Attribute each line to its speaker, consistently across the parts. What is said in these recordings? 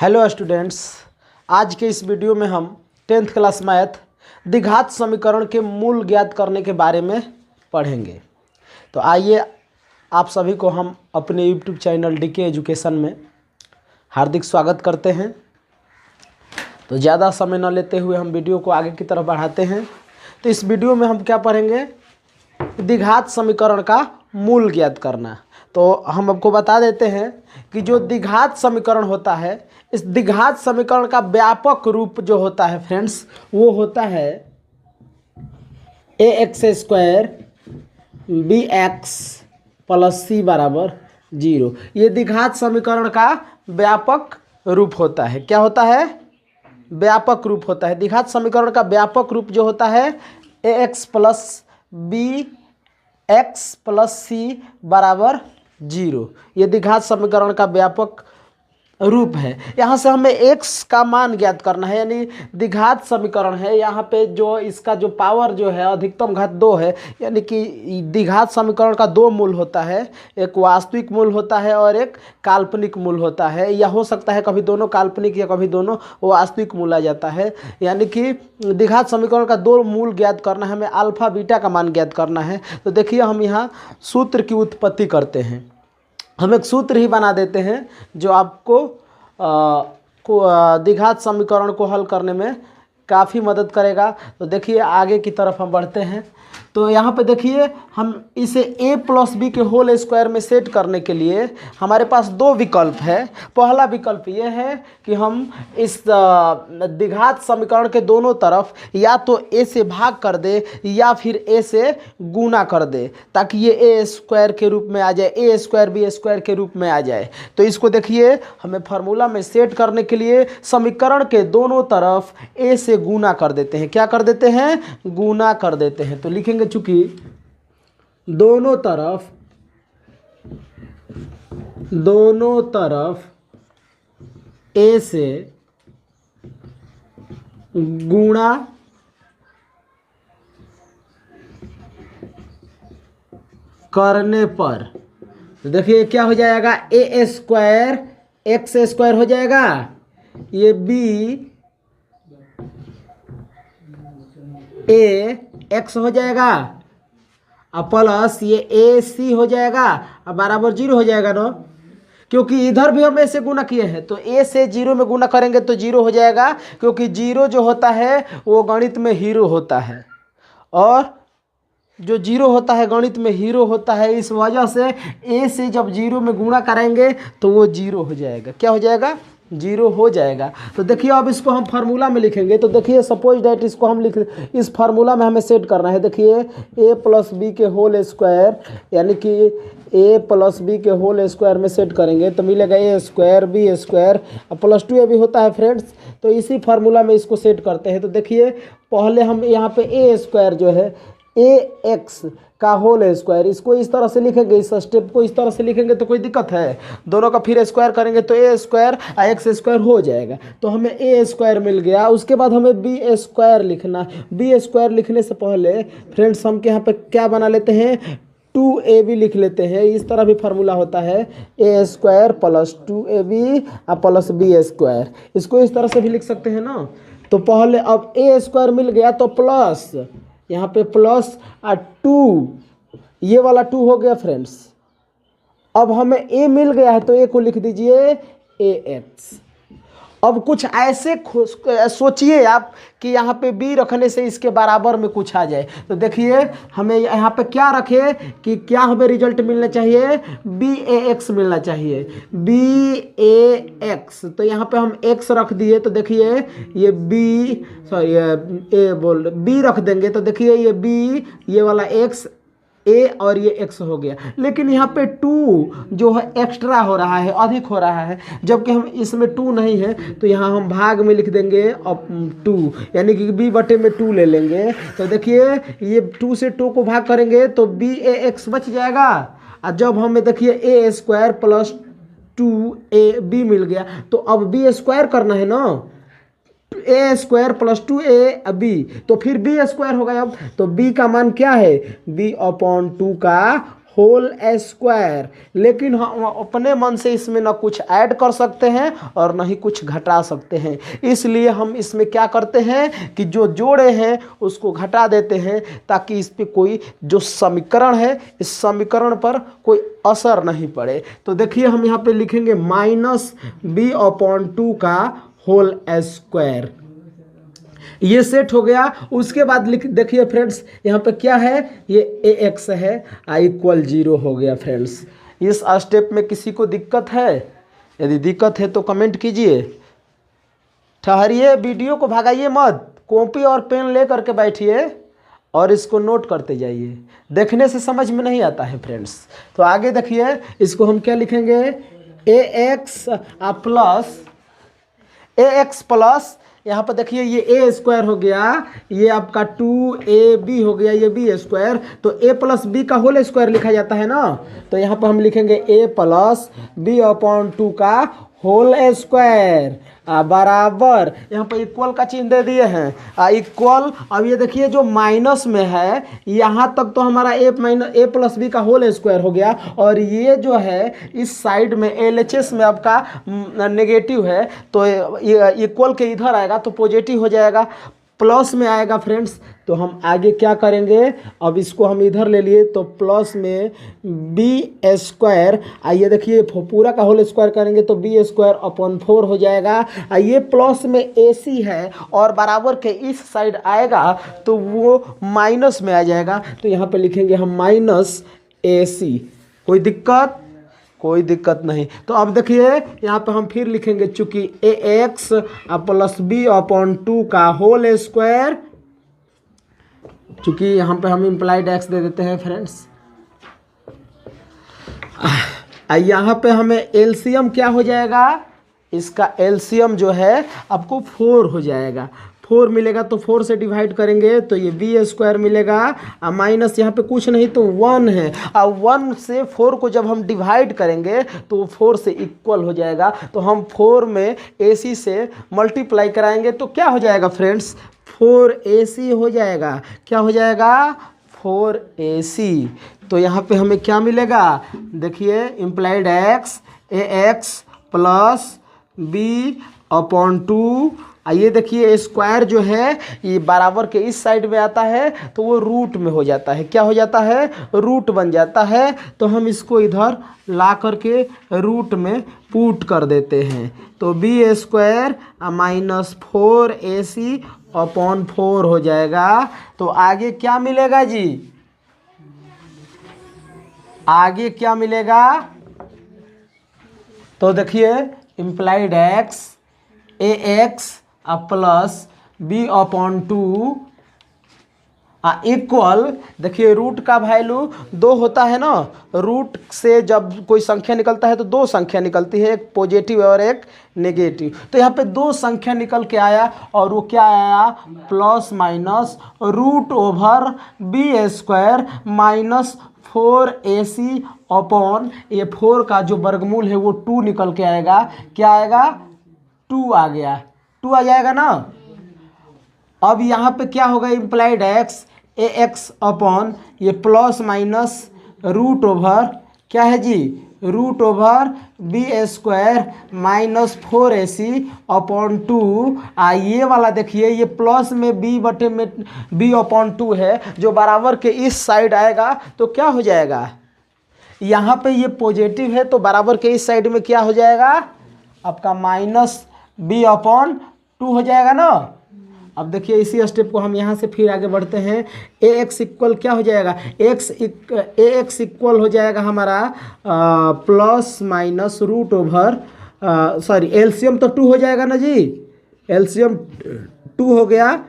Speaker 1: Hello students, आज के इस वीडियो में हम 10th क्लास मैथ द्विघात समीकरण के मूल ज्ञात करने के बारे में पढ़ेंगे। तो आइए आप सभी को हम अपने यूट्यूब चैनल डीके एजुकेशन में हार्दिक स्वागत करते हैं। तो ज़्यादा समय न लेते हुए हम वीडियो को आगे की तरफ बढ़ाते हैं। तो इस वीडियो में हम क्या पढ़ेंगे? द्विघात समीकरण का मूल ज्ञात करना। तो हम आपको बता देते हैं कि जो द्विघात समीकरण होता है, इस द्विघात समीकरण का व्यापक रूप जो होता है फ्रेंड्स, वो होता है ax² bx + c = 0। ये द्विघात समीकरण का व्यापक रूप होता है। क्या होता है? व्यापक रूप होता है। द्विघात समीकरण का व्यापक रूप जो होता है ax + bx + c = 0। ये द्विघात समीकरण का व्यापक रूप है। यहाँ से हमें x का मान ज्ञात करना है, यानी द्विघात समीकरण है। यहाँ पे जो इसका जो पावर जो है अधिकतम घात 2 है, यानी कि द्विघात समीकरण का दो मूल होता है, एक वास्तविक मूल होता है और एक काल्पनिक मूल होता है। या हो सकता है कभी दोनों काल्पनिक या कभी दोनों वास्तविक मूल आ जाता है। यानी कि द्विघात समीकरण का दो मूल ज्ञात करना है, हमें अल्फा बीटा का मान ज्ञात करना है। तो देखिए हम यहाँ सूत्र की उत्पत्ति करते हैं। हम एक सूत्र ही बना देते हैं जो आपको द्विघात समीकरण को हल करने में काफ़ी मदद करेगा। तो देखिए आगे की तरफ हम बढ़ते हैं। तो यहाँ पे देखिए हम इसे a + b के होल स्क्वायर में सेट करने के लिए हमारे पास दो विकल्प है। पहला विकल्प ये है कि हम इस द्विघात समीकरण के दोनों तरफ या तो a से भाग कर दे या फिर a से गुना कर दे, ताकि ये a² के रूप में आ जाए, a² b² के रूप में आ जाए। तो इसको देखिए हमें फार्मूला में सेट करने के लिए समीकरण के दोनों तरफ a से गुना कर देते हैं। क्या कर देते हैं? गुना कर देते हैं। तो लिखेंगे चूंकि दोनों तरफ a से गुणा करने पर, तो देखिए क्या हो जाएगा? a² x² हो जाएगा, ये b a x हो जाएगा और प्लस ये ac हो जाएगा और बराबर 0 हो जाएगा ना, क्योंकि इधर भी हम a से गुना किए हैं। तो a से 0 में गुना करेंगे तो 0 हो जाएगा, क्योंकि 0 जो होता है वो गणित में हीरो होता है, और जो 0 होता है गणित में हीरो होता है। इस वजह से a से जब 0 में गुणा करेंगे तो वो 0 हो जाएगा। क्या हो जाएगा? 0 हो जाएगा। तो देखिए अब इसको हम फार्मूला में लिखेंगे। तो देखिए सपोज दैट इसको हम लिख, इस फार्मूला में हमें सेट करना है। देखिए a + b के होल स्क्वायर, यानी कि a + b के होल स्क्वायर में सेट करेंगे तो मिलेगा a² b² और +2ab होता है फ्रेंड्स। तो इसी फार्मूला में इसको सेट करते हैं। तो देखिए पहले हम यहाँ पे a² जो है ax का होल स्क्वायर, इसको इस तरह से लिखेंगे, इस स्टेप को इस तरह से लिखेंगे तो कोई दिक्कत है? दोनों का फिर स्क्वायर करेंगे तो a² x² हो जाएगा। तो हमें a² मिल गया। उसके बाद हमें b² लिखना। b² लिखने से पहले फ्रेंड्स हम यहाँ पे क्या बना लेते हैं? 2ab लिख लेते हैं। इस तरह भी फार्मूला होता है a² + 2ab + b²। इसको इस तरह से भी लिख सकते हैं ना। तो पहले अब a² मिल गया तो प्लस, यहाँ पे प्लस 2, ये वाला 2 हो गया फ्रेंड्स। अब हमें a मिल गया है तो a को लिख दीजिए ax। अब कुछ ऐसे सोचिए आप कि यहाँ पे b रखने से इसके बराबर में कुछ आ जाए। तो देखिए हमें यहाँ पे क्या रखे कि क्या हमें रिजल्ट मिलना चाहिए? bax मिलना चाहिए, bax। तो यहाँ पे हम x रख दिए। तो देखिए ये b रख देंगे। तो देखिए ये b, ये वाला x, a और ये x हो गया। लेकिन यहाँ पे 2 जो है एक्स्ट्रा हो रहा है, अधिक हो रहा है, जबकि हम इसमें 2 नहीं है। तो यहाँ हम भाग में लिख देंगे अब 2, यानी कि b/2 ले लेंगे। तो देखिए ये 2 से 2 को भाग करेंगे तो bax बच जाएगा। और जब हमें देखिए a² + 2ab मिल गया, तो अब b² करना है ना, a² + 2ab, तो फिर b² होगा। अब तो b का मान क्या है? b/2 का होल स्क्वायर। लेकिन हम अपने मन से इसमें ना कुछ ऐड कर सकते हैं और ना ही कुछ घटा सकते हैं, इसलिए हम इसमें क्या करते हैं कि जो जोड़े हैं उसको घटा देते हैं, ताकि इस पे कोई जो समीकरण है इस समीकरण पर कोई असर नहीं पड़े। तो देखिए हम यहाँ पे लिखेंगे -b/2 का होल स्क्वायर। ये सेट हो गया। उसके बाद लिख देखिए फ्रेंड्स, यहाँ पे क्या है, ये ax है, = 0 हो गया फ्रेंड्स। इस स्टेप में किसी को दिक्कत है? यदि दिक्कत है तो कमेंट कीजिए। ठहरिए, वीडियो को भगाइए मत, कॉपी और पेन ले करके बैठिए और इसको नोट करते जाइए। देखने से समझ में नहीं आता है फ्रेंड्स। तो आगे देखिए, इसको हम क्या लिखेंगे, ax प्लस यहाँ पर देखिए ये a स्क्वायर हो गया, ये आपका 2ab हो गया, ये b स्क्वायर। तो a + b का होल स्क्वायर लिखा जाता है ना, तो यहाँ पर हम लिखेंगे a + b/2 का होल स्क्वायर बराबर, यहाँ पर इक्वल का चिन्ह दे दिए हैं, इक्वल। अब ये देखिए जो माइनस में है यहाँ तक तो हमारा a + b का होल स्क्वायर हो गया, और ये जो है इस साइड में LHS में आपका नेगेटिव है, तो इक्वल के इधर आएगा तो पॉजिटिव हो जाएगा, प्लस में आएगा फ्रेंड्स। तो हम आगे क्या करेंगे, अब इसको हम इधर ले लिए तो प्लस में b², आइए देखिए पूरा का होल स्क्वायर करेंगे तो b²/4 हो जाएगा। ये प्लस में ac है और बराबर के इस साइड आएगा तो वो माइनस में आ जाएगा, तो यहाँ पे लिखेंगे हम -ac। कोई दिक्कत? कोई दिक्कत नहीं। तो अब देखिए यहाँ पे हम फिर लिखेंगे, चूंकि ax + b/2 का होल स्क्वायर, चूंकि यहाँ पे हम इम्प्लाइड x दे देते हैं फ्रेंड्स। यहाँ पे हमें एलसीएम क्या हो जाएगा, इसका एलसीएम जो है आपको 4 हो जाएगा। 4 मिलेगा तो 4 से डिवाइड करेंगे तो ये b² मिलेगा, माइनस यहाँ पे कुछ नहीं तो 1 है, और 1 से 4 को जब हम डिवाइड करेंगे तो 4 से इक्वल हो जाएगा। तो हम 4 में ac से मल्टीप्लाई कराएंगे तो क्या हो जाएगा फ्रेंड्स, 4ac हो जाएगा। क्या हो जाएगा, 4ac। तो यहाँ पे हमें क्या मिलेगा, देखिए इम्प्लाइड ax + b/2, ये देखिए स्क्वायर जो है ये बराबर के इस साइड में आता है तो वो रूट में हो जाता है। क्या हो जाता है, रूट बन जाता है। तो हम इसको इधर ला करके रूट में पुट कर देते हैं, तो b² -4ac/4 हो जाएगा। तो आगे क्या मिलेगा जी, आगे क्या मिलेगा, तो देखिए इम्प्लाइड ax + b/2 इक्वल, देखिए रूट का वैल्यू 2 होता है ना, रूट से जब कोई संख्या निकलता है तो 2 संख्या निकलती है, एक पॉजिटिव और एक नेगेटिव। तो यहाँ पे 2 संख्या निकल के आया और वो क्या आया, ±√b² -4ac/, ये 4 का जो वर्गमूल है वो 2 निकल के आएगा। क्या आएगा, 2 आ गया, 2 आ जाएगा ना। अब यहाँ पे क्या होगा, इम्प्लाइड ax ये ±√ क्या है जी, √b² -4ac/2। ये वाला देखिए ये प्लस में b/2 है जो बराबर के इस साइड आएगा तो क्या हो जाएगा, यहाँ पे ये पॉजिटिव है तो बराबर के इस साइड में क्या हो जाएगा आपका -b/2 हो जाएगा ना। अब देखिए इसी स्टेप को हम यहाँ से फिर आगे बढ़ते हैं। ax इक्वल क्या हो जाएगा, ax इक्वल हो जाएगा हमारा ± एलसीएम तो 2 हो जाएगा ना जी, एलसीएम 2 हो गया,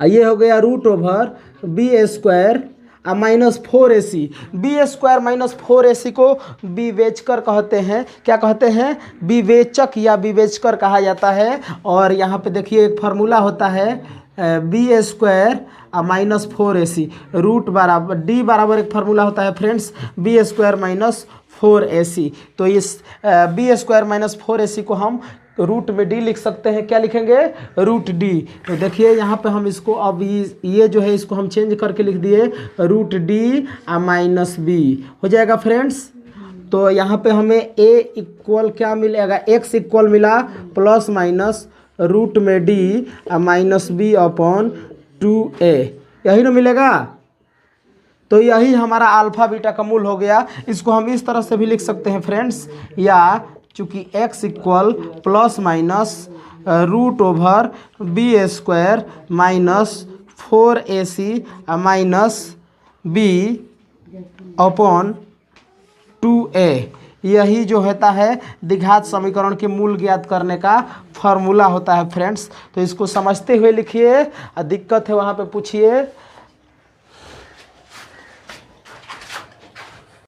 Speaker 1: ये हो गया √b² -4ac। b² -4ac को विवेचकर कहते हैं। क्या कहते हैं, विवेचक या विवेचकर कहा जाता है। और यहाँ पे देखिए एक फार्मूला होता है b² -4ac, रूट बराबर d बराबर एक फार्मूला होता है फ्रेंड्स, b² -4ac। तो इस b² -4ac को हम रूट में डी लिख सकते हैं। क्या लिखेंगे? Root D. तो देखिए यहाँ पे हम इसको अब ये जो है इसको हम चेंज करके लिख दिए रूट डी माइनस बी हो जाएगा फ्रेंड्स। तो यहाँ पे हमें ए इक्वल क्या मिलेगा? एक्स इक्वल मिला प्लस माइनस रूट में D minus B upon 2a, यही ना मिलेगा। तो यही हमारा अल्फा बीटा का मूल हो गया। इसको हम इस तरह से भी लिख सकते हैं फ्रेंड्स, या चूँकि x equal plus minus root over B square minus 4ac minus B upon 2a, यही जो होता है द्विघात समीकरण के मूल ज्ञात करने का फॉर्मूला होता है फ्रेंड्स। तो इसको समझते हुए लिखिए, दिक्कत है वहाँ पे पूछिए।